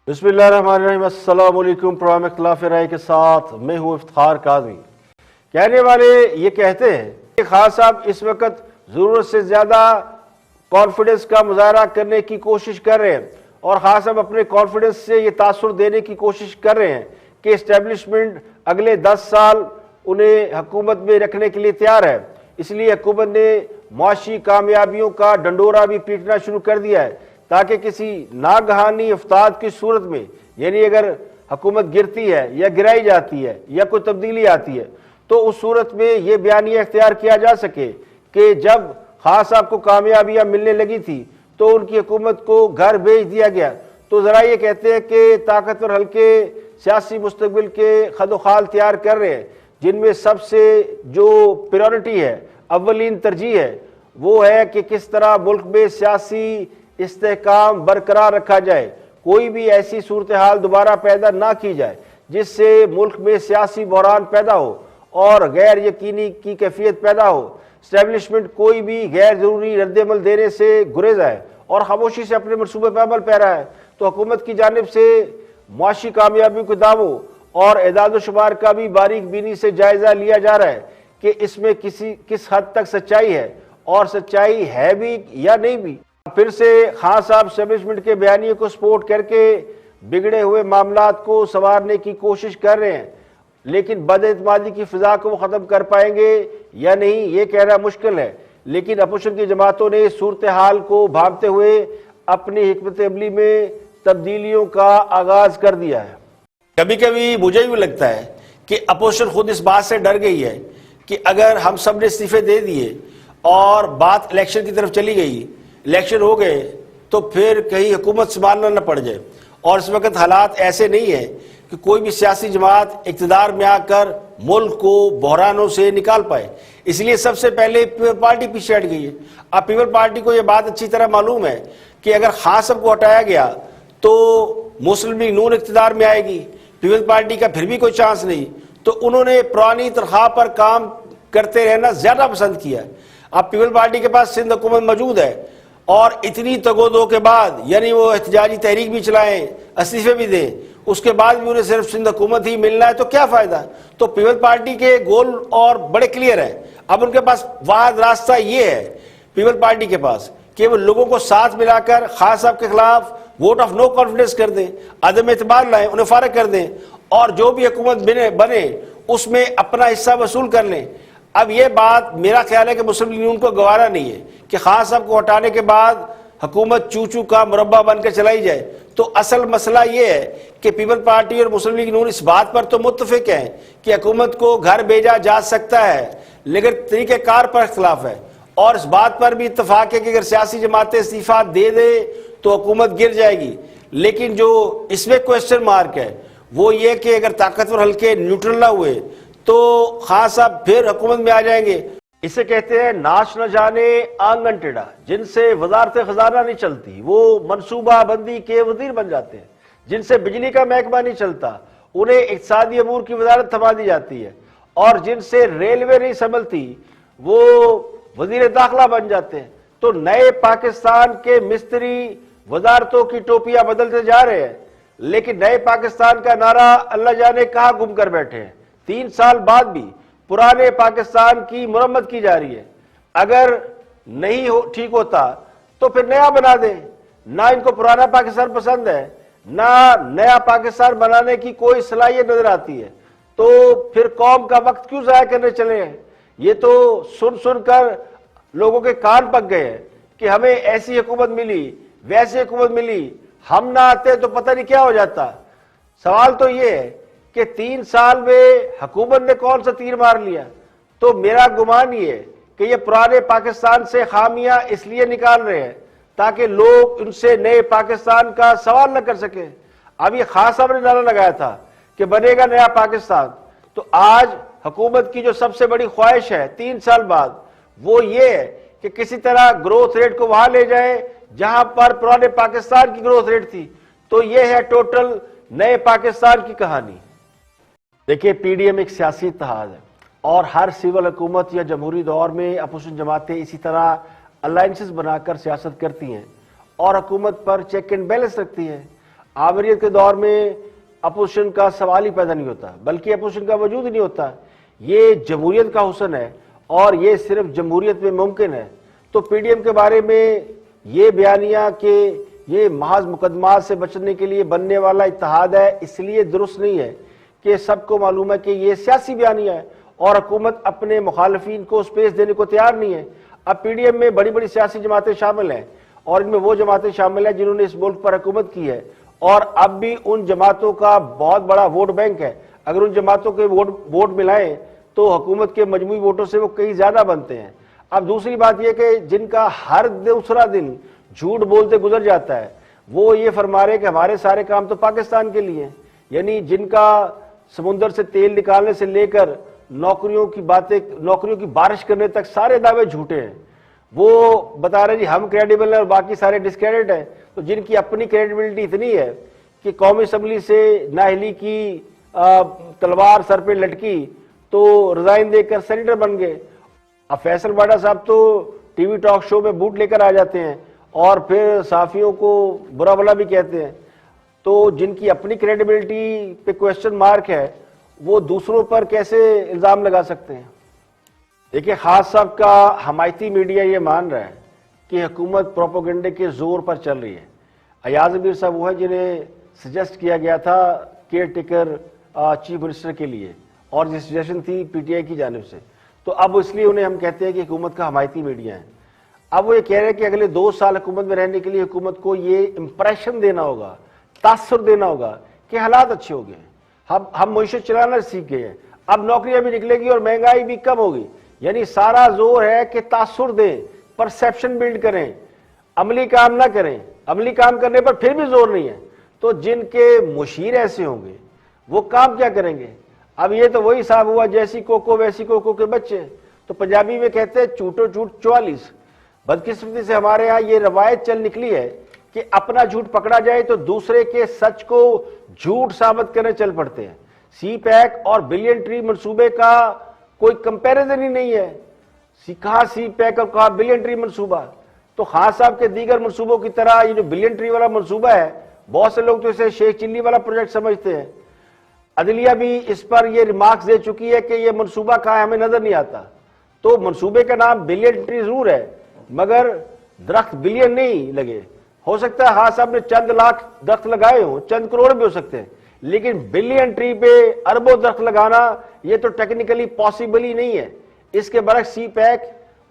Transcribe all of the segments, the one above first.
بسم اللہ الرحمن الرحیم۔ السلام علیکم۔ پروگرام اختلاف رائے کے ساتھ میں ہوں افتخار کاظمی۔ کہنے والے یہ کہتے ہیں کہ خان صاحب اس وقت ضرورت سے زیادہ کانفیڈنس کا مظاہرہ کرنے کی کوشش کر رہے ہیں، اور خان صاحب اپنے کانفیڈنس سے یہ تاثر دینے کی کوشش کر رہے ہیں کہ اسٹیبلشمنٹ اگلے 10 سال انہیں حکومت میں رکھنے کے لیے تیار ہے۔ اس لیے حکومت نے معاشی کامیابیوں کا ڈنڈورا بھی پیٹنا شروع کر دیا ہے، تاکہ کسی ناگہانی افتاد کی صورت میں، یعنی اگر حکومت گرتی ہے یا گرائی جاتی ہے یا کوئی تبدیلی آتی ہے، تو اس صورت میں یہ بیانیہ اختیار کیا جا سکے کہ جب خان صاحب کو کامیابیاں ملنے لگی تھی تو ان کی حکومت کو گھر بھیج دیا گیا۔ تو ذرا یہ کہتے ہیں کہ طاقتور حلقے سیاسی مستقبل کے خد و خال تیار کر رہے ہیں، جن میں سب سے جو پریورٹی ہے، اولین ترجیح ہے، وہ ہے کہ کس طرح ملک میں سیاسی استحکام برقرار رکھا جائے، کوئی بھی ایسی صورتحال دوبارہ پیدا نہ کی جائے جس سے ملک میں سیاسی بحران پیدا ہو اور غیر یقینی کی کیفیت پیدا ہو۔ اسٹیبلشمنٹ کوئی بھی غیر ضروری رد عمل دینے سے گریز ہے اور خاموشی سے اپنے منصوبے پہ عمل پیرا ہے۔ تو حکومت کی جانب سے معاشی کامیابیوں کے دعووں اور اعداد و شمار کا بھی باریک بینی سے جائزہ لیا جا رہا ہے کہ اس میں کس حد تک سچائی ہے، اور سچائی ہے بھی یا نہیں بھی۔ پھر سے خان صاحب اسٹیبلشمنٹ کے بیانیے کو سپورٹ کر کے بگڑے ہوئے معاملات کو سنوارنے کی کوشش کر رہے ہیں، لیکن بد اعتمادی کی فضا کو وہ ختم کر پائیں گے یا نہیں یہ کہنا مشکل ہے۔ لیکن اپوزیشن کی جماعتوں نے صورتحال کو بھانپتے ہوئے اپنی حکمت عملی میں تبدیلیوں کا آغاز کر دیا ہے۔ کبھی کبھی مجھے بھی لگتا ہے کہ اپوزیشن خود اس بات سے ڈر گئی ہے کہ اگر ہم سب نے استعفے دے دیے اور بات الیکشن کی طرف چلی گئی، الیکشن ہو گئے، تو پھر کہیں حکومت سنبھالنا نہ پڑ جائے۔ اور اس وقت حالات ایسے نہیں ہیں کہ کوئی بھی سیاسی جماعت اقتدار میں آ کر ملک کو بحرانوں سے نکال پائے، اس لیے سب سے پہلے پیپل پارٹی پیچھے ہٹ گئی ہے۔ اب پیپل پارٹی کو یہ بات اچھی طرح معلوم ہے کہ اگر خان صاحب کو ہٹایا گیا تو مسلم لیگ نون اقتدار میں آئے گی، پیپل پارٹی کا پھر بھی کوئی چانس نہیں، تو انہوں نے پرانی تنخواہ پر کام کرتے رہنا زیادہ پسند کیا۔ اب پیپل پارٹی کے پاس سندھ حکومت موجود ہے، اور اتنی تگودو کے بعد، یعنی وہ احتجاجی تحریک بھی چلائیں، استعفے بھی دیں، اس کے بعد بھی انہیں صرف سندھ حکومت ہی ملنا ہے، تو کیا فائدہ؟ تو پیپل پارٹی کے گول اور بڑے کلیئر ہیں۔ اب ان کے پاس واحد راستہ یہ ہے پیپل پارٹی کے پاس کہ وہ لوگوں کو ساتھ ملا کر خان صاحب کے خلاف ووٹ آف نو کانفیڈنس کر دیں، عدم اعتماد لائیں، انہیں فارغ کر دیں، اور جو بھی حکومت بنے اس میں اپنا حصہ وصول کر لیں۔ اب یہ بات میرا خیال ہے کہ مسلم لیگ نون کو گوارا نہیں ہے کہ خان صاحب کو ہٹانے کے بعد حکومت چوچو کا مربع بن کر چلائی جائے۔ تو اصل مسئلہ یہ ہے کہ پیپل پارٹی اور مسلم لیگ نون اس بات پر تو متفق ہیں کہ حکومت کو گھر بھیجا جا سکتا ہے، لیکن طریقہ کار پر اختلاف ہے، اور اس بات پر بھی اتفاق ہے کہ اگر سیاسی جماعتیں استعفیٰ دے دیں تو حکومت گر جائے گی۔ لیکن جو اس میں کوشچن مارک ہے وہ یہ کہ اگر طاقتور حلقے نیوٹرل نہ ہوئے تو خان صاحب پھر حکومت میں آ جائیں گے۔ اسے کہتے ہیں ناچ نہ جانے آنگن ٹیڑھا، جن سے وزارت خزانہ نہیں چلتی وہ منصوبہ بندی کے وزیر بن جاتے ہیں، جن سے بجلی کا محکمہ نہیں چلتا انہیں اقتصادی امور کی وزارت تھما دی جاتی ہے، اور جن سے ریلوے نہیں سنبھلتی وہ وزیر داخلہ بن جاتے ہیں۔ تو نئے پاکستان کے مستری وزارتوں کی ٹوپیاں بدلتے جا رہے ہیں، لیکن نئے پاکستان کا نعرہ اللہ جانے کہاں گم کر بیٹھے ہیں۔ 3 سال بعد بھی پرانے پاکستان کی مرمت کی جا رہی ہے۔ اگر نہیں ٹھیک ہوتا تو پھر نیا بنا دیں۔ نہ ان کو پرانا پاکستان پسند ہے، نہ نیا پاکستان بنانے کی کوئی صلاحیت نظر آتی ہے، تو پھر قوم کا وقت کیوں ضائع کرنے چلے ہیں؟ یہ تو سن کر لوگوں کے کان پک گئے ہیں کہ ہمیں ایسی حکومت ملی، ویسی حکومت ملی، ہم نہ آتے تو پتہ نہیں کیا ہو جاتا۔ سوال تو یہ ہے کہ 3 سال میں حکومت نے کون سا تیر مار لیا؟ تو میرا گمان یہ ہے کہ یہ پرانے پاکستان سے خامیاں اس لیے نکال رہے ہیں تاکہ لوگ ان سے نئے پاکستان کا سوال نہ کر سکیں۔ اب یہ خان صاحب نے نعرہ لگایا تھا کہ بنے گا نیا پاکستان، تو آج حکومت کی جو سب سے بڑی خواہش ہے 3 سال بعد وہ یہ ہے کہ کسی طرح گروتھ ریٹ کو وہاں لے جائے جہاں پر پرانے پاکستان کی گروتھ ریٹ تھی۔ تو یہ ہے ٹوٹل نئے پاکستان کی کہانی۔ دیکھیں، پی ڈی ایم ایک سیاسی اتحاد ہے، اور ہر سول حکومت یا جمہوری دور میں اپوزیشن جماعتیں اسی طرح الائنسز بنا کر سیاست کرتی ہیں اور حکومت پر چیک اینڈ بیلنس رکھتی ہیں۔ آمریت کے دور میں اپوزیشن کا سوال ہی پیدا نہیں ہوتا، بلکہ اپوزیشن کا وجود ہی نہیں ہوتا۔ یہ جمہوریت کا حسن ہے اور یہ صرف جمہوریت میں ممکن ہے۔ تو پی ڈی ایم کے بارے میں یہ بیانیہ کہ یہ محض مقدمات سے بچنے کے لیے بننے والا اتحاد ہے، اس لیے درست نہیں ہے کہ سب کو معلوم ہے کہ یہ سیاسی بیانیہ ہے اور حکومت اپنے مخالفین کو سپیس دینے کو تیار نہیں ہے۔ اب پی ڈی ایم میں بڑی بڑی سیاسی جماعتیں شامل ہیں اور ان میں وہ جماعتیں شامل ہیں جنہوں نے اس ملک پر حکومت کی ہے، اور اب بھی ان جماعتوں کا بہت بڑا ووٹ بینک ہے۔ اگر ان جماعتوں کے ووٹ ملائیں تو حکومت کے مجموعی ووٹوں سے وہ کئی زیادہ بنتے ہیں۔ اب دوسری بات یہ کہ جن کا ہر دوسرا دن جھوٹ بولتے گزر جاتا ہے، وہ یہ فرما رہے کہ ہمارے سارے کام تو پاکستان کے لیے ہیں، یعنی جن کا سمندر سے تیل نکالنے سے لے کر نوکریوں کی بارش کرنے تک سارے دعوے جھوٹے ہیں۔ وہ بتا رہے جی ہم کریڈیبل ہیں اور باقی سارے ڈسکریڈٹ ہیں۔ تو جن کی اپنی کریڈیبلٹی اتنی ہے کہ قومی اسمبلی سے نااہلی کی تلوار سر پہ لٹکی تو ریزائن دے کر سینیٹر بن گئے۔ اب فیصل باڈا صاحب تو ٹی وی ٹاک شو میں بوٹ لے کر آ جاتے ہیں اور پھر صحافیوں کو برا بھلا بھی کہتے ہیں۔ تو جن کی اپنی کریڈیبلٹی پہ کوسچن مارک ہے وہ دوسروں پر کیسے الزام لگا سکتے ہیں؟ دیکھیں، خاص صاحب کا حمایتی میڈیا یہ مان رہا ہے کہ حکومت پروپیگنڈے کے زور پر چل رہی ہے۔ ایاز امیر صاحب وہ ہیں جنہیں سجیسٹ کیا گیا تھا کیئر ٹیکر چیف منسٹر کے لیے، اور یہ سجیشن تھی پی ٹی آئی کی جانب سے۔ تو اب اس لیے انہیں ہم کہتے ہیں کہ حکومت کا حمایتی میڈیا ہے۔ اب وہ یہ کہہ رہے ہیں کہ اگلے 2 سال حکومت میں رہنے کے لیے حکومت کو یہ امپریشن دینا ہوگا، تاثر دینا ہوگا کہ حالات اچھے ہو گئے ہیں، ہم معیشت چلانا سیکھ گئے ہیں، اب نوکریاں بھی نکلے گی اور مہنگائی بھی کم ہوگی۔ یعنی سارا زور ہے کہ تاثر دیں، پرسیپشن بلڈ کریں، عملی کام نہ کریں۔ عملی کام کرنے پر پھر بھی زور نہیں ہے تو جن کے مشیر ایسے ہوں گے وہ کام کیا کریں گے؟ اب یہ تو وہی صاحب ہوا جیسی کوکو ویسی کوکو کے بچے۔ تو پنجابی میں کہتے ہیں چوٹو چوٹ 44۔ بدقسمتی سے ہمارے ہاں یہ روایت چل نکلی ہے کہ اپنا جھوٹ پکڑا جائے تو دوسرے کے سچ کو جھوٹ ثابت کرنے چل پڑتے ہیں۔ سی پیک اور بلین ٹری منصوبے کا کوئی کمپیریزن ہی نہیں ہے۔ کہاں سی پیک اور کہاں بلین ٹری منصوبہ؟ تو خان صاحب کے دیگر منصوبوں کی طرح یہ جو بلین ٹری والا منصوبہ ہے، بہت سے لوگ تو اسے شیخ چلی والا پروجیکٹ سمجھتے ہیں۔ عدلیہ بھی اس پر یہ ریمارکس دے چکی ہے کہ یہ منصوبہ کہاں ہے ہمیں نظر نہیں آتا۔ تو منصوبے کا نام بلین ٹری ضرور ہے مگر درخت بلین نہیں لگے۔ ہو سکتا ہے خان صاحب نے چند لاکھ درخت لگائے ہوں، چند کروڑ بھی ہو سکتے ہیں، لیکن بلین ٹری پہ اربوں درخت لگانا یہ تو ٹیکنیکلی پاسبل ہی نہیں ہے۔ اس کے برعکس سی پیک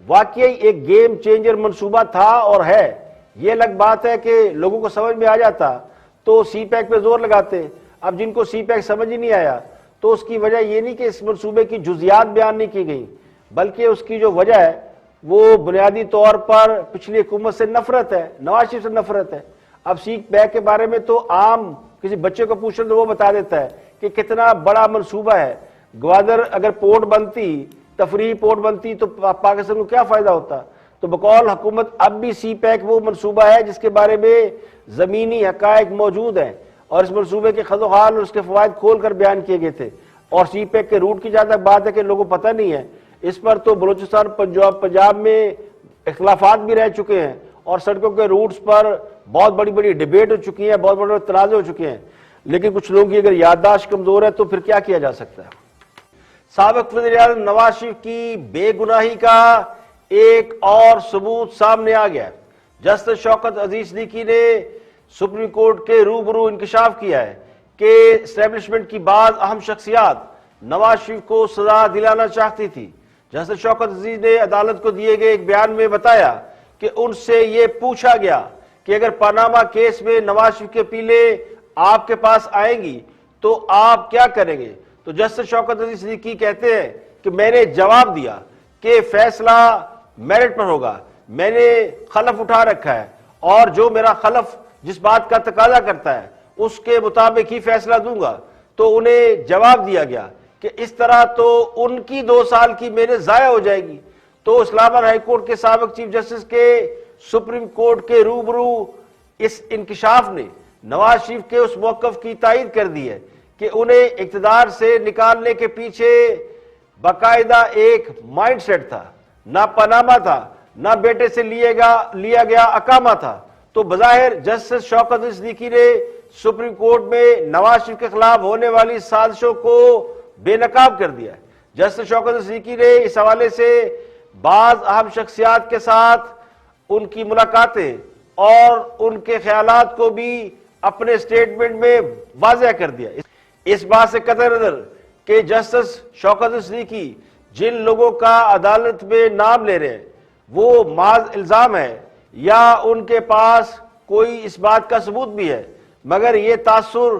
واقعی ایک گیم چینجر منصوبہ تھا اور ہے۔ یہ الگ بات ہے کہ لوگوں کو سمجھ میں آ جاتا تو سی پیک پہ زور لگاتے۔ اب جن کو سی پیک سمجھ ہی نہیں آیا تو اس کی وجہ یہ نہیں کہ اس منصوبے کی جزیات بیان نہیں کی گئی، بلکہ اس کی جو وجہ ہے وہ بنیادی طور پر پچھلی حکومت سے نفرت ہے، نواز شریف سے نفرت ہے۔ اب سی پیک کے بارے میں تو عام کسی بچے کو پوچھیں تو وہ بتا دیتا ہے کہ کتنا بڑا منصوبہ ہے۔ گوادر اگر پورٹ بنتی، تفریحی پورٹ بنتی تو پاکستان کو کیا فائدہ ہوتا؟ تو بقول حکومت اب بھی سی پیک وہ منصوبہ ہے جس کے بارے میں زمینی حقائق موجود ہیں اور اس منصوبے کے خز و خال اور اس کے فوائد کھول کر بیان کیے گئے تھے۔ اور سی پیک کے روٹ کی جہاں تک بات ہے کہ لوگوں کو پتہ نہیں ہے، اس پر تو بلوچستان پنجاب میں اختلافات بھی رہ چکے ہیں اور سڑکوں کے روٹس پر بہت بڑی بڑی ڈیبیٹ ہو چکی ہیں، بہت بڑے تنازع ہو چکے ہیں، لیکن کچھ لوگوں کی اگر یادداشت کمزور ہے تو پھر کیا کیا جا سکتا ہے؟ سابق وزیر اعظم نواز شریف کی بے گناہی کا ایک اور ثبوت سامنے آ گیا۔ جسٹس شوکت عزیز صدیقی نے سپریم کورٹ کے روبرو انکشاف کیا ہے کہ اسٹیبلشمنٹ کی بعض اہم شخصیات نواز شریف کو سزا دلانا چاہتی تھی۔ جسٹس شوکت عزیز نے عدالت کو دیے گئے ایک بیان میں بتایا کہ ان سے یہ پوچھا گیا کہ اگر پاناما کیس میں نواز شریف کے اپیلیں آپ کے پاس آئیں گی تو آپ کیا کریں گے؟ تو جسٹس شوکت عزیز صدیقی کہتے ہیں کہ میں نے جواب دیا کہ فیصلہ میرٹ پر ہوگا، میں نے خلف اٹھا رکھا ہے اور جو میرا خلف جس بات کا تقاضا کرتا ہے اس کے مطابق ہی فیصلہ دوں گا۔ تو انہیں جواب دیا گیا کہ اس طرح تو ان کی 2 سال کی محنت ضائع ہو جائے گی۔ تو اسلام آباد ہائی کورٹ کے سابق چیف جسٹس کے سپریم کورٹ کے روبرو اس انکشاف نے نواز شریف کے اس موقف کی تائید کر دی ہے کہ انہیں اقتدار سے نکالنے کے پیچھے باقاعدہ ایک مائنڈ سیٹ تھا، نہ پاناما تھا، نہ بیٹے سے لیا گیا اقامہ تھا۔ تو بظاہر جسٹس شوکت صدیقی نے سپریم کورٹ میں نواز شریف کے خلاف ہونے والی سازشوں کو بے نقاب کر دیا ہے۔ جسٹس شوکت صدیقی نے اس حوالے سے بعض اہم شخصیات کے ساتھ ان کی ملاقاتیں اور ان کے خیالات کو بھی اپنے سٹیٹمنٹ میں واضح کر دیا۔ اس بات سے قطع نظر کہ جسٹس شوکت صدیقی جن لوگوں کا عدالت میں نام لے رہے ہیں وہ محض الزام ہے یا ان کے پاس کوئی اس بات کا ثبوت بھی ہے، مگر یہ تاثر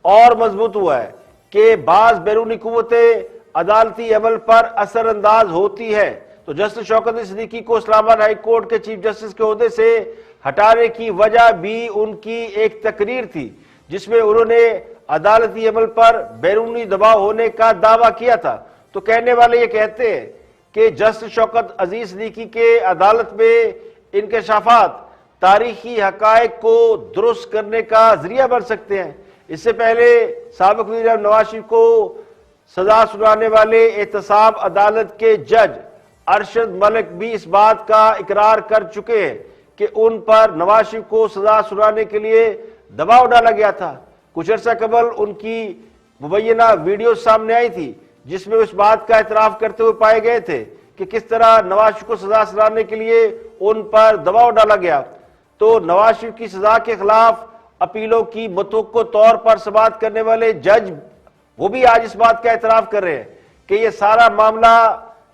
اور مضبوط ہوا ہے کہ بعض بیرونی قوتیں عدالتی عمل پر اثر انداز ہوتی ہے۔ تو جسٹس شوکت صدیقی کو اسلام آباد ہائی کورٹ کے چیف جسٹس کے عہدے سے ہٹانے کی وجہ بھی ان کی ایک تقریر تھی جس میں انہوں نے عدالتی عمل پر بیرونی دباؤ ہونے کا دعویٰ کیا تھا۔ تو کہنے والے یہ کہتے ہیں کہ جسٹس شوکت عزیز صدیقی کے عدالت میں انکشافات تاریخی حقائق کو درست کرنے کا ذریعہ بن سکتے ہیں۔ اس سے پہلے سابق وزیر اعظم نواز شریف کو سزا سنانے والے احتساب عدالت کے جج ارشد ملک بھی اس بات کا اقرار کر چکے ہیں کہ ان پر نواز شریف کو سزا سنانے کے لیے دباؤ ڈالا گیا تھا۔ کچھ عرصہ قبل ان کی مبینہ ویڈیو سامنے آئی تھی جس میں اس بات کا اعتراف کرتے ہوئے پائے گئے تھے کہ کس طرح نواز شریف کو سزا سنانے کے لیے ان پر دباؤ ڈالا گیا۔ تو نواز شریف کی سزا کے خلاف اپیلوں کی متوقع طور پر سماعت کرنے والے جج وہ بھی آج اس بات کا اعتراف کر رہے ہیں کہ یہ سارا معاملہ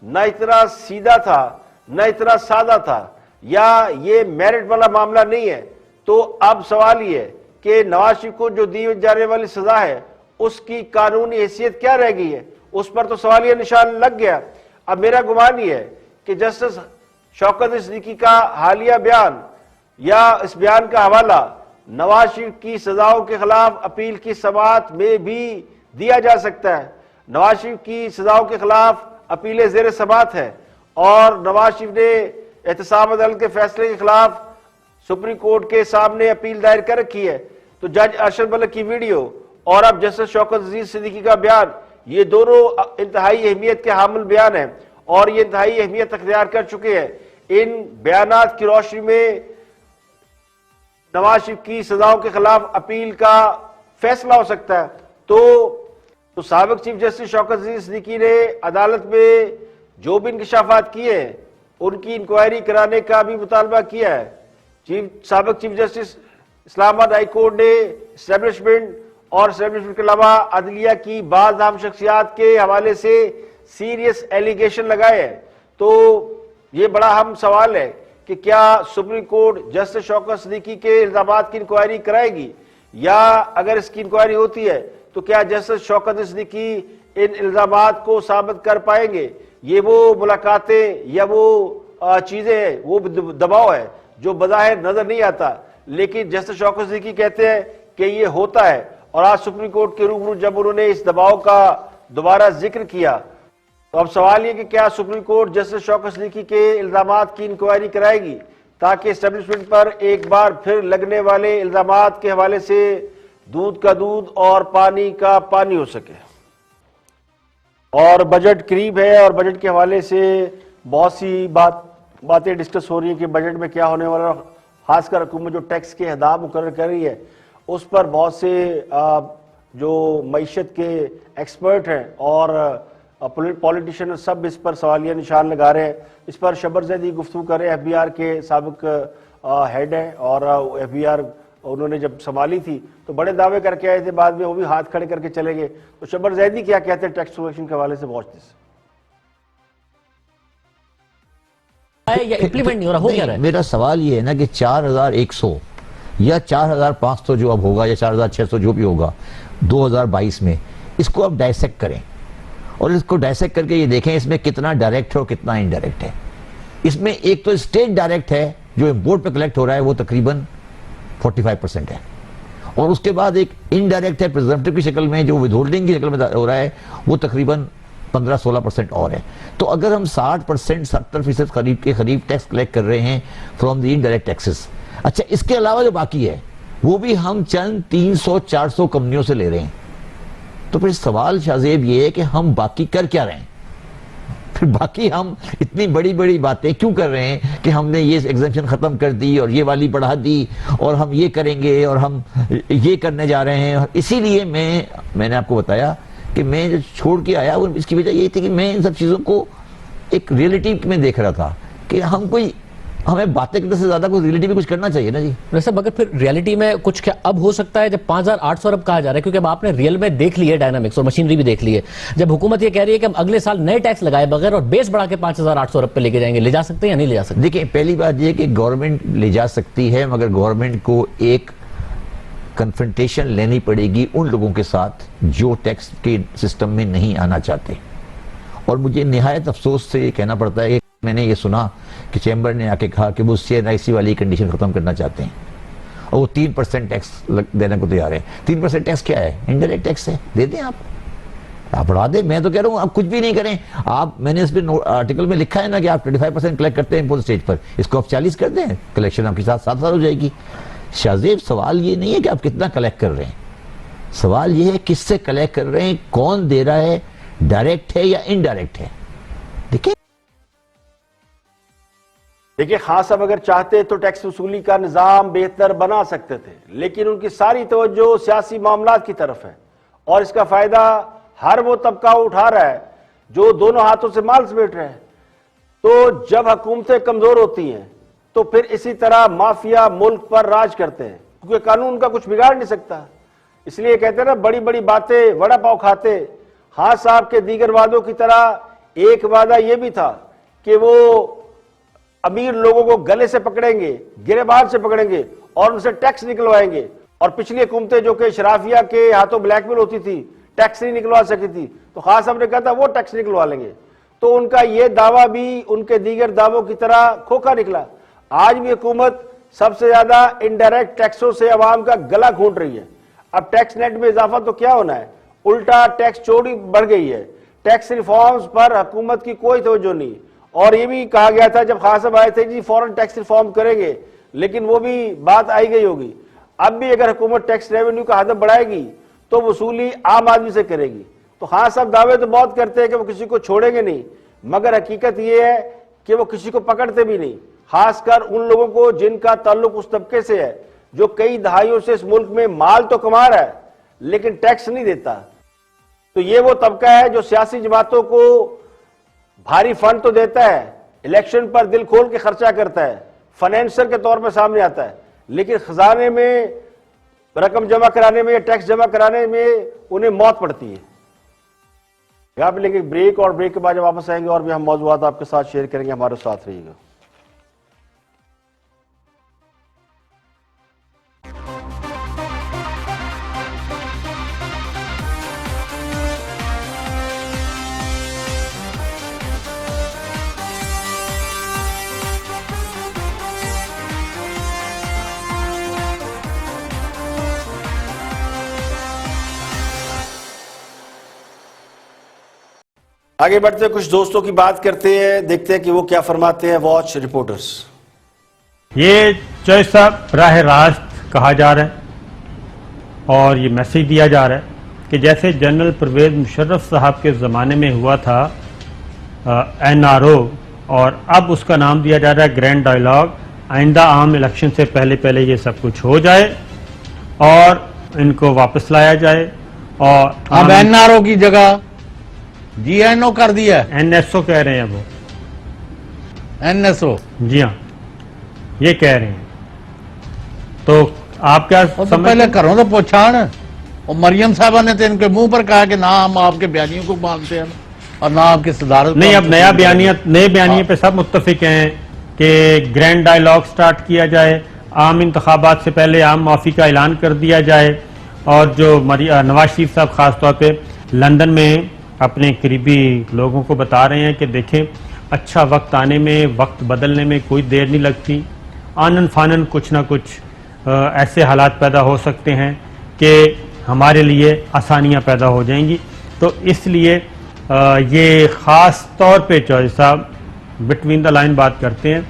نہ اتنا سیدھا تھا نہ اتنا سادہ تھا یا یہ میرٹ والا معاملہ نہیں ہے۔ تو اب سوال یہ ہے کہ نواز شریف کو جو دی جانے والی سزا ہے اس کی قانونی حیثیت کیا رہ گئی ہے، اس پر تو سوالیہ نشان لگ گیا۔ اب میرا گمان یہ ہے کہ جسٹس شوکت صدیقی کا حالیہ بیان یا اس بیان کا حوالہ نواز شریف کی سزاؤں کے خلاف اپیل کی سماعت میں بھی دیا جا سکتا ہے۔ نواز شریف کی سزاؤں کے خلاف اپیلیں زیر سماعت ہے اور نواز شریف نے احتساب عدالت کے فیصلے کے خلاف سپریم کورٹ کے سامنے اپیل دائر کر رکھی ہے۔ تو جج ارشد ملک کی ویڈیو اور اب جسٹس شوکت عزیز صدیقی کا بیان یہ دونوں انتہائی اہمیت کے حامل بیان ہیں اور یہ انتہائی اہمیت اختیار کر چکے ہیں۔ ان بیانات کی روشنی میں نواز شریف کی سزاؤں کے خلاف اپیل کا فیصلہ ہو سکتا ہے۔ تو سابق چیف جسٹس شوکت عزیز صدیقی نے عدالت میں جو بھی انکشافات کیے ہیں ان کی انکوائری کرانے کا بھی مطالبہ کیا ہے۔ سابق چیف جسٹس اسلام آباد ہائی کورٹ نے اسٹیبلشمنٹ اور اسٹیبلشمنٹ کے علاوہ عدلیہ کی بعض اہم شخصیات کے حوالے سے سیریس ایلیگیشن لگائے ہیں۔ تو یہ بڑا اہم سوال ہے کہ کیا سپریم کورٹ جسٹس شوکت صدیقی کے الزامات کی انکوائری کرائے گی، یا اگر اس کی انکوائری ہوتی ہے تو کیا جسٹس شوکت صدیقی ان الزامات کو ثابت کر پائیں گے؟ یہ وہ ملاقاتیں یا وہ چیزیں ہیں، وہ دباؤ ہے جو بظاہر نظر نہیں آتا، لیکن جسٹس شوکت صدیقی کہتے ہیں کہ یہ ہوتا ہے۔ اور آج سپریم کورٹ کے روبرو جب انہوں نے اس دباؤ کا دوبارہ ذکر کیا تو اب سوال یہ کہ کیا سپریم کورٹ جسٹس شوکت صدیقی کے الزامات کی انکوائری کرائے گی تاکہ اسٹیبلشمنٹ پر ایک بار پھر لگنے والے الزامات کے حوالے سے دودھ کا دودھ اور پانی کا پانی ہو سکے۔ اور بجٹ قریب ہے اور بجٹ کے حوالے سے بہت سی باتیں ڈسکس ہو رہی ہیں کہ بجٹ میں کیا ہونے والا، خاص کر حکومت جو ٹیکس کے اہداف مقرر کر رہی ہے اس پر بہت سے جو معیشت کے ایکسپرٹ ہیں اور پولیٹیشین سب اس پر سوالیہ نشان لگا رہے ہیں۔ اس پر شبر زیدی گفتگو کر رہے ہیں، ایف بی آر کے سابق ہیڈ ہیں اور ایف بی آر انہوں نے جب سنبھالی تھی تو بڑے دعوے کر کے آئے تھے، بعد میں وہ بھی ہاتھ کھڑے کر کے چلے گئے۔ تو شبر زیدی کیا کہتے ہیں ٹیکس کلیکشن کے حوالے سے، واچ دس۔ میرا سوال یہ ہے نا کہ 4100 یا 4500 جو اب ہوگا یا 4600 جو بھی ہوگا 2022 میں، اس کو اب ڈائسیکٹ کریں اور اس کو ڈائسیکٹ کر کے یہ دیکھیں اس میں کتنا ڈائریکٹ ہے اور کتنا انڈائریکٹ ہے۔ اس میں ایک تو اسٹیٹ ڈائریکٹ ہے جو امپورٹ پہ کلیکٹ ہو رہا ہے، وہ تقریباً 45% ہے، اور اس کے بعد ایک انڈائریکٹ ہے پریزمپٹیو کی شکل میں جو ود ہولڈنگ کی شکل میں ہو رہا ہے، وہ تقریباً 15-16% اور ہے۔ تو اگر ہم 60% 70% قریب ٹیکس کلیکٹ کر رہے ہیں فرام دی انڈائریکٹ ٹیکسز، اچھا اس کے علاوہ جو باقی ہے وہ بھی ہم چند 300-400 کمپنیوں سے لے رہے ہیں، تو پھر سوال شاہ زیب یہ ہے کہ ہم باقی کر کیا رہے ہیں؟ پھر باقی ہم اتنی بڑی بڑی باتیں کیوں کر رہے ہیں کہ ہم نے یہ ایگزمپشن ختم کر دی اور یہ والی بڑھا دی اور ہم یہ کریں گے اور ہم یہ کرنے جا رہے ہیں. اسی لیے میں نے آپ کو بتایا کہ میں جو چھوڑ کے آیا اس کی وجہ یہ تھی کہ میں ان سب چیزوں کو ایک ریئلٹی میں دیکھ رہا تھا کہ ہمیں باتیں کرنے سے زیادہ کوئی ریئلٹی میں کچھ کرنا چاہیے نا جی. ویسے مگر پھر ریئلٹی میں کچھ کیا اب ہو سکتا ہے جب 5800 ارب کہا جا رہا ہے, کیونکہ اب آپ نے ریئل میں دیکھ لی ہے ڈائنامکس اور مشینری بھی دیکھ لی ہے. جب حکومت یہ کہہ رہی ہے کہ ہم اگلے سال نئے ٹیکس لگائے بغیر اور بیس بڑھا کے 5800 ارب پہ لے کے جائیں گے, لے جا سکتے ہیں یا نہیں لے جا سکتے؟ دیکھیں پہلی بات یہ کہ گورنمنٹ لے جا سکتی ہے, مگر گورنمنٹ کو ایک کنفرنٹیشن لینی پڑے گی ان لوگوں کے ساتھ جو ٹیکس کے سسٹم میں نہیں آنا چاہتے. اور مجھے نہایت افسوس سے یہ کہنا پڑتا ہے کہ میں نے یہ سنا کہ چیمبر نے آ کے کہا کہ وہ CNIC والی کنڈیشن ختم کرنا چاہتے ہیں اور وہ 3% ٹیکس دینے کو تیار ہے. 3% ٹیکس کیا ہے؟ انڈائریکٹ ٹیکس ہے, دے دیں آپ بڑھا دیں. میں تو کہہ رہا ہوں آپ کچھ بھی نہیں کریں. میں نے اس پہ آرٹیکل میں لکھا ہے نا کہ آپ 25% کلیکٹ کرتے ہیں امپورٹ اسٹیج پر, اس کو آپ 40 کر دیں, کلیکشن آپ کے ساتھ 7 سال ہو جائے گی. شاہزیب سوال یہ نہیں ہے کہ آپ کتنا کلیکٹ کر رہے ہیں, سوال یہ ہے کس سے کلیکٹ کر رہے ہیں, کون دے رہا ہے, ڈائریکٹ ہے یا انڈائریکٹ ہے. دیکھیں خان صاحب اگر چاہتے تو ٹیکس وصولی کا نظام بہتر بنا سکتے تھے, لیکن ان کی ساری توجہ سیاسی معاملات کی طرف ہے اور اس کا فائدہ ہر وہ طبقہ اٹھا رہا ہے جو دونوں ہاتھوں سے مال سمیٹ رہے ہیں. تو جب حکومتیں کمزور ہوتی ہیں تو پھر اسی طرح مافیا ملک پر راج کرتے ہیں, کیونکہ قانون کا کچھ بگاڑ نہیں سکتا. اس لیے کہتے ہیں نا بڑی بڑی باتیں وڑا پاؤ کھاتے. خان صاحب کے دیگر وعدوں کی طرح ایک وعدہ یہ بھی تھا کہ وہ امیر لوگوں کو گلے سے پکڑیں گے, گریبان سے پکڑیں گے اور ان سے ٹیکس نکلوائیں گے. اور پچھلی حکومتیں جو کہ شرافیہ کے ہاتھوں بلیک میل ہوتی تھی, ٹیکس نہیں نکلوا سکی تھی, تو خان صاحب نے کہا تھا وہ ٹیکس نکلوا لیں گے. تو ان کا یہ دعویٰ بھی ان کے دیگر دعووں کی طرح کھوکھا نکلا. آج بھی حکومت سب سے زیادہ انڈائریکٹ ٹیکسوں سے عوام کا گلا گھونٹ رہی ہے. اب ٹیکس نیٹ میں اضافہ تو کیا ہونا ہے, الٹا ٹیکس چوری بڑھ گئی ہے. ٹیکس ریفارمز پر حکومت کی کوئی توجہ نہیں. اور یہ بھی کہا گیا تھا جب خان صاحب آئے تھے جی فوراً ٹیکس ریفارم کریں گے, لیکن وہ بھی بات آئی گئی ہوگی. اب بھی اگر حکومت ٹیکس ریونیو کا ہدف بڑھائے گی تو وصولی عام آدمی سے کرے گی. تو خان صاحب دعوے تو بہت کرتے ہیں کہ وہ کسی کو چھوڑیں گے نہیں, مگر حقیقت یہ ہے کہ وہ کسی کو پکڑتے بھی نہیں, خاص کر ان لوگوں کو جن کا تعلق اس طبقے سے ہے جو کئی دہائیوں سے اس ملک میں مال تو کما رہا ہے لیکن ٹیکس نہیں دیتا. تو یہ وہ طبقہ ہے جو سیاسی جماعتوں کو بھاری فنڈ تو دیتا ہے, الیکشن پر دل کھول کے خرچہ کرتا ہے, فنانسر کے طور پہ سامنے آتا ہے, لیکن خزانے میں رقم جمع کرانے میں یا ٹیکس جمع کرانے میں انہیں موت پڑتی ہے. یہاں پہ لیں گے بریک, اور بریک کے بعد جب واپس آئیں گے اور بھی ہم موضوعات آپ کے ساتھ شیئر کریں گے. ہمارے ساتھ رہیے گا. آگے بڑھتے ہیں, کچھ دوستوں کی بات کرتے ہیں, دیکھتے ہیں کہ وہ کیا فرماتے ہیں. Watch reporters. یہ چوہدری صاحب براہ راست کہا جا رہا ہے اور یہ میسج دیا جا رہا ہے کہ جیسے جنرل پرویز مشرف صاحب کے زمانے میں ہوا تھا NRO, اور اب اس کا نام دیا جا رہا ہے گرینڈ ڈائیلاگ. آئندہ عام الیکشن سے پہلے یہ سب کچھ ہو جائے اور ان کو واپس لایا جائے. اور اب NRO کی جگہ GNO کر دیا ہے, NSO کہہ رہے ہیں وہ, NSO. جی ہاں یہ کہہ رہے ہیں. تو آپ کیا پہلے کروں تو پوچھان, اور مریم صاحبہ نے تو ان کے منہ پر کہا کہ نہ ہم آپ کے بیانیوں کو مانتے ہیں اور نہ آپ کی صدارت. نہیں, اب نئے بیانیے پہ سب متفق ہیں کہ گرینڈ ڈائیلاگ سٹارٹ کیا جائے, عام انتخابات سے پہلے عام معافی کا اعلان کر دیا جائے. اور جو نواز شریف صاحب خاص طور پہ لندن میں اپنے قریبی لوگوں کو بتا رہے ہیں کہ دیکھیں اچھا وقت آنے میں, وقت بدلنے میں کوئی دیر نہیں لگتی, آنن فانن کچھ نہ کچھ ایسے حالات پیدا ہو سکتے ہیں کہ ہمارے لیے آسانیاں پیدا ہو جائیں گی. تو اس لیے یہ خاص طور پہ چوہدری صاحب بٹوین دا لائن بات کرتے ہیں.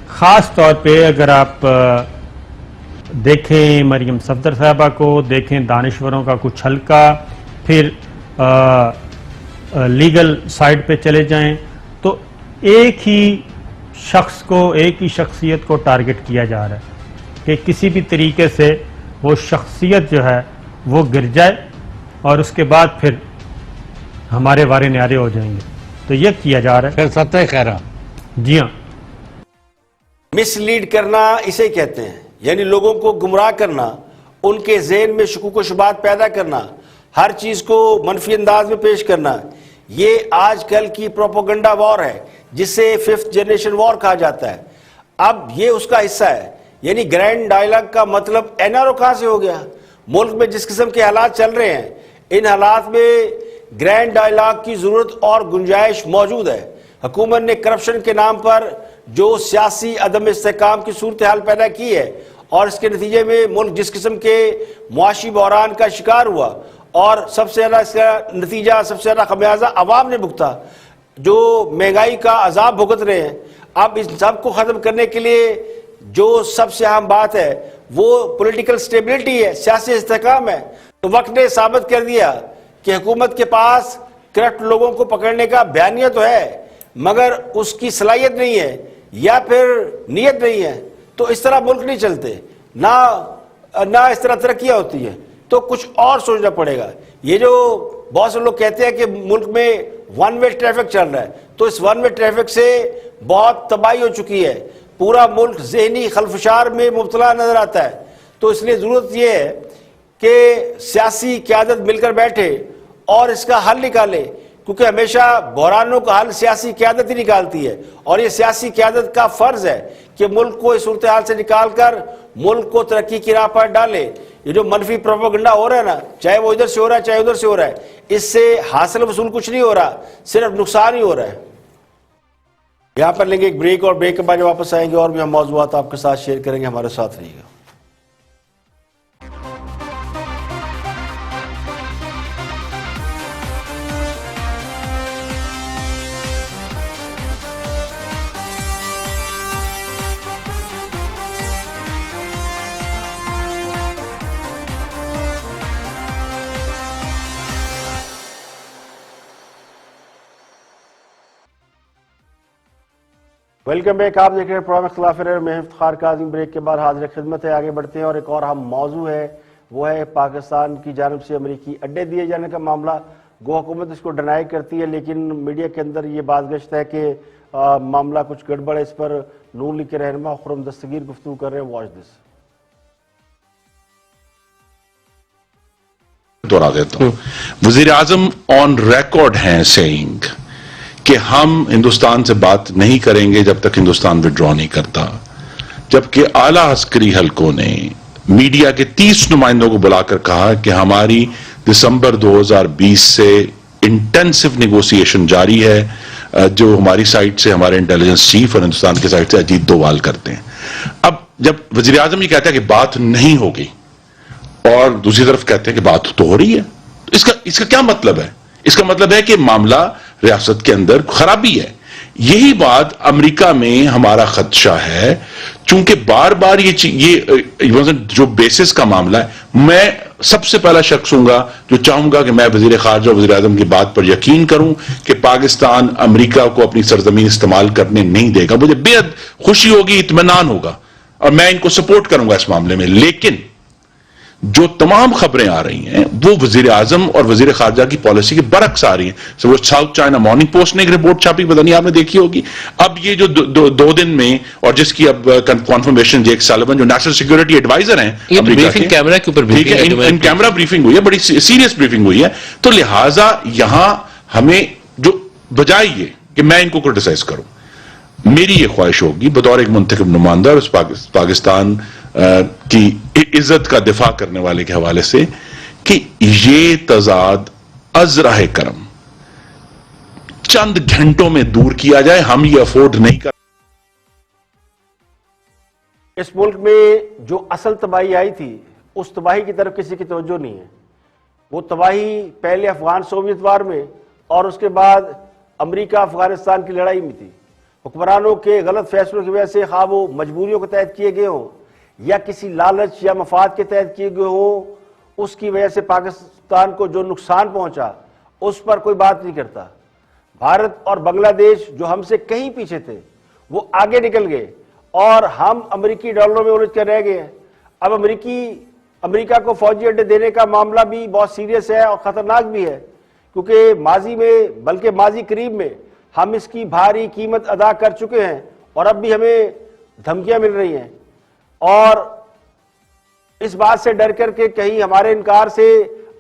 خاص طور پہ اگر آپ دیکھیں مریم صفدر صاحبہ کو, دیکھیں دانشوروں کا کچھ حلقہ, پھر لیگل سائٹ پہ چلے جائیں تو ایک ہی شخص کو, ایک ہی شخصیت کو ٹارگٹ کیا جا رہا ہے کہ کسی بھی طریقے سے وہ شخصیت جو ہے وہ گر جائے اور اس کے بعد پھر ہمارے وارے نیارے ہو جائیں گے. تو یہ کیا جا رہا ہے. پھر ستہ خیرہ. جی ہاں, مس لیڈ کرنا اسے کہتے ہیں, یعنی لوگوں کو گمراہ کرنا, ان کے ذہن میں شکوک و شبہات پیدا کرنا, ہر چیز کو منفی انداز میں پیش کرنا. یہ آج کل کی پروپیگنڈا وار ہے جسے 5th جنریشن وار کہا جاتا ہے. اب یہ اس کا حصہ ہے. یعنی گرینڈ ڈائلاگ کا مطلب این آر او کہاں سے ہو گیا؟ ملک میں جس قسم کے حالات چل رہے ہیں, ان حالات میں گرینڈ ڈائلاگ کی ضرورت اور گنجائش موجود ہے. حکومت نے کرپشن کے نام پر جو سیاسی عدم استحکام کی صورتحال پیدا کی ہے, اور اس کے نتیجے میں ملک جس قسم کے معاشی بحران کا شکار ہوا, اور سب سے زیادہ اس کا نتیجہ, سب سے زیادہ خمیازہ عوام نے بھگتا, جو مہنگائی کا عذاب بھگت رہے ہیں. اب اس سب کو ختم کرنے کے لیے جو سب سے اہم بات ہے وہ پولیٹیکل سٹیبلٹی ہے, سیاسی استحکام ہے. تو وقت نے ثابت کر دیا کہ حکومت کے پاس کرپٹ لوگوں کو پکڑنے کا بیانیہ تو ہے, مگر اس کی صلاحیت نہیں ہے یا پھر نیت نہیں ہے. تو اس طرح ملک نہیں چلتے, نہ اس طرح ترقیاں ہوتی ہے. تو کچھ اور سوچنا پڑے گا. یہ جو بہت سے لوگ کہتے ہیں کہ ملک میں ون وے ٹریفک چل رہا ہے, تو اس ون وے ٹریفک سے بہت تباہی ہو چکی ہے. پورا ملک ذہنی خلفشار میں مبتلا نظر آتا ہے. تو اس لیے ضرورت یہ ہے کہ سیاسی قیادت مل کر بیٹھے اور اس کا حل نکالے, کیونکہ ہمیشہ بحرانوں کا حل سیاسی قیادت ہی نکالتی ہے. اور یہ سیاسی قیادت کا فرض ہے کہ ملک کو اس صورتحال سے نکال کر ملک کو ترقی کی راہ پر ڈالے. یہ جو منفی پروپیگنڈا ہو رہا ہے نا, چاہے وہ ادھر سے ہو رہا ہے چاہے ادھر سے ہو رہا ہے, اس سے حاصل وصول کچھ نہیں ہو رہا, صرف نقصان ہی ہو رہا ہے. یہاں پر لیں گے ایک بریک, اور بریک کے بعد واپس آئیں گے اور بھی ہم موضوعات آپ کے ساتھ شیئر کریں گے. ہمارے ساتھ رہیے گا. Welcome back. آپ دیکھ رہے ہیں پروگرام اختلاف رائے, میں افتخار کاظم. بریک کے بعد حاضر خدمت ہے. آگے بڑھتے ہیں اور ایک اور اہم موضوع ہے, وہ ہے پاکستان کی جانب سے امریکی اڈے دیے جانے کا معاملہ. گو حکومت اس کو ڈینائی کرتی ہے, لیکن میڈیا کے اندر یہ بات گشت ہے کہ معاملہ کچھ گڑبڑ ہے. اس پر نون لیگ کے رہنما خرم دستگیر گفتگو کر رہے ہیں. Watch this. دہرا دیتا ہوں, وزیر اعظم آن ریکارڈ ہیں سیئنگ کہ ہم ہندوستان سے بات نہیں کریں گے جب تک ہندوستان وڈرا نہیں کرتا, جبکہ اعلیٰ عسکری حلقوں نے میڈیا کے 30 نمائندوں کو بلا کر کہا کہ ہماری دسمبر 2020 سے انٹینسو نیگوسیشن جاری ہے, جو ہماری سائٹ سے ہمارے انٹیلیجنس چیف اور ہندوستان کے سائٹ سے اجیت دووال کرتے ہیں. اب جب وزیر اعظم یہ کہتا ہے کہ بات نہیں ہوگی اور دوسری طرف کہتے ہیں کہ بات تو ہو رہی ہے, اس کا کیا مطلب ہے؟ اس کا مطلب ہے کہ معاملہ ریاست کے اندر خرابی ہے. یہی بات امریکہ میں ہمارا خدشہ ہے, چونکہ بار بار یہ جو بیسس کا معاملہ ہے, میں سب سے پہلا شخص ہوں گا جو چاہوں گا کہ میں وزیر خارجہ اور وزیر اعظم کی بات پر یقین کروں کہ پاکستان امریکہ کو اپنی سرزمین استعمال کرنے نہیں دے گا. مجھے بے حد خوشی ہوگی, اطمینان ہوگا, اور میں ان کو سپورٹ کروں گا اس معاملے میں. لیکن جو تمام خبریں آ رہی ہیں وہ وزیر اعظم اور وزیر خارجہ کی پالیسی کے برعکس آ رہی ہیں. وہ ساؤتھ چائنا مارننگ پوسٹ نے ایک رپورٹ چھاپی, پتہ نہیں آپ نے دیکھی ہوگی. اب یہ جو دو دن میں, اور جس کی اب کنفرمیشن جیک سالوان جو نیشنل سیکورٹی ایڈوائزر ہیں بریفنگ کیمرہ کے اوپر ٹھیک ہے, ان کیمرہ بریفنگ ہوئی ہے, بڑی سیریس بریفنگ ہوئی ہے. تو لہٰذا یہاں ہمیں جو بجائے یہ کہ میں ان کو کرٹیسائز کروں, میری یہ خواہش ہوگی بطور ایک منتخب نمائندہ اور پاکستان کی عزت کا دفاع کرنے والے کے حوالے سے, کہ یہ تضاد از راہ کرم چند گھنٹوں میں دور کیا جائے. ہم یہ افورڈ نہیں کر. اس ملک میں جو اصل تباہی آئی تھی, اس تباہی کی طرف کسی کی توجہ نہیں ہے. وہ تباہی پہلے افغان سوویت وار میں اور اس کے بعد امریکہ افغانستان کی لڑائی میں تھی. حکمرانوں کے غلط فیصلوں کی وجہ سے, خواہ وہ مجبوریوں کے تحت کیے گئے ہوں یا کسی لالچ یا مفاد کے تحت کیے گئے ہوں, اس کی وجہ سے پاکستان کو جو نقصان پہنچا اس پر کوئی بات نہیں کرتا. بھارت اور بنگلہ دیش جو ہم سے کہیں پیچھے تھے وہ آگے نکل گئے اور ہم امریکی ڈالروں میں الجھ کر رہ گئے ہیں. اب امریکہ کو فوجی اڈے دینے کا معاملہ بھی بہت سیریس ہے اور خطرناک بھی ہے، کیونکہ ماضی میں بلکہ ماضی قریب میں ہم اس کی بھاری قیمت ادا کر چکے ہیں اور اب بھی ہمیں دھمکیاں مل رہی ہیں. اور اس بات سے ڈر کر کے کہیں ہمارے انکار سے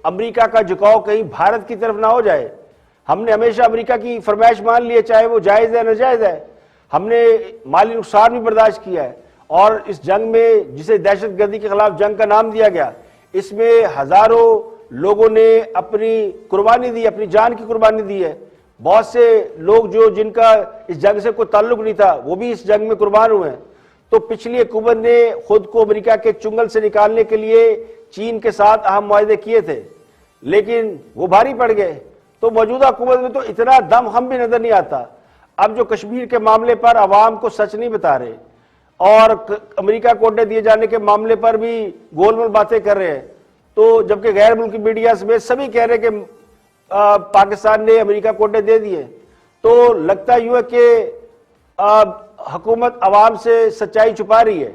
امریکہ کا جھکاؤ کہیں بھارت کی طرف نہ ہو جائے. ہم نے ہمیشہ امریکہ کی فرمائش مان لی ہے، چاہے وہ جائز ہے ناجائز ہے. ہم نے مالی نقصان بھی برداشت کیا ہے اور اس جنگ میں جسے دہشت گردی کے خلاف جنگ کا نام دیا گیا، اس میں ہزاروں لوگوں نے اپنی قربانی دی، اپنی جان کی قربانی دی ہے. بہت سے لوگ جن کا اس جنگ سے کوئی تعلق نہیں تھا وہ بھی اس جنگ میں قربان ہوئے ہیں. تو پچھلی حکومت نے خود کو امریکہ کے چنگل سے نکالنے کے لیے چین کے ساتھ اہم معاہدے کیے تھے، لیکن وہ بھاری پڑ گئے. تو موجودہ حکومت میں تو اتنا دم ہم بھی نظر نہیں آتا. اب جو کشمیر کے معاملے پر عوام کو سچ نہیں بتا رہے اور امریکہ کو اڈے دیے جانے کے معاملے پر بھی گول مول باتیں کر رہے ہیں، تو جبکہ غیر ملکی میڈیا میں سبھی کہہ رہے کہ پاکستان نے امریکہ کو اڈے دے دیے، تو لگتا یوں ہے کہ حکومت عوام سے سچائی چھپا رہی ہے.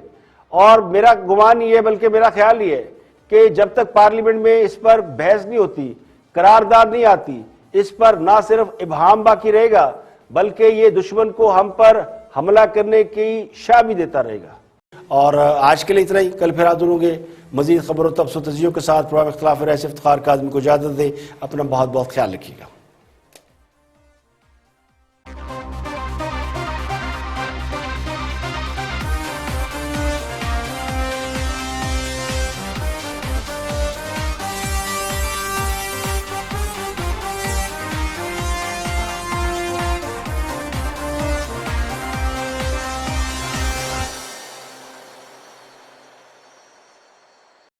اور میرا گمان یہ ہے، بلکہ میرا خیال یہ ہے کہ جب تک پارلیمنٹ میں اس پر بحث نہیں ہوتی، قرارداد نہیں آتی، اس پر نہ صرف ابہام باقی رہے گا بلکہ یہ دشمن کو ہم پر حملہ کرنے کی شاہ بھی دیتا رہے گا. اور آج کے لیے اتنا ہی، کل پھر حاضر ہوں گے مزید خبروں تبصروں تجزیوں کے ساتھ. پروگرام اختلاف رائے سے افتخار کاظمی کو اجازت دے. اپنا بہت بہت خیال رکھیے گا.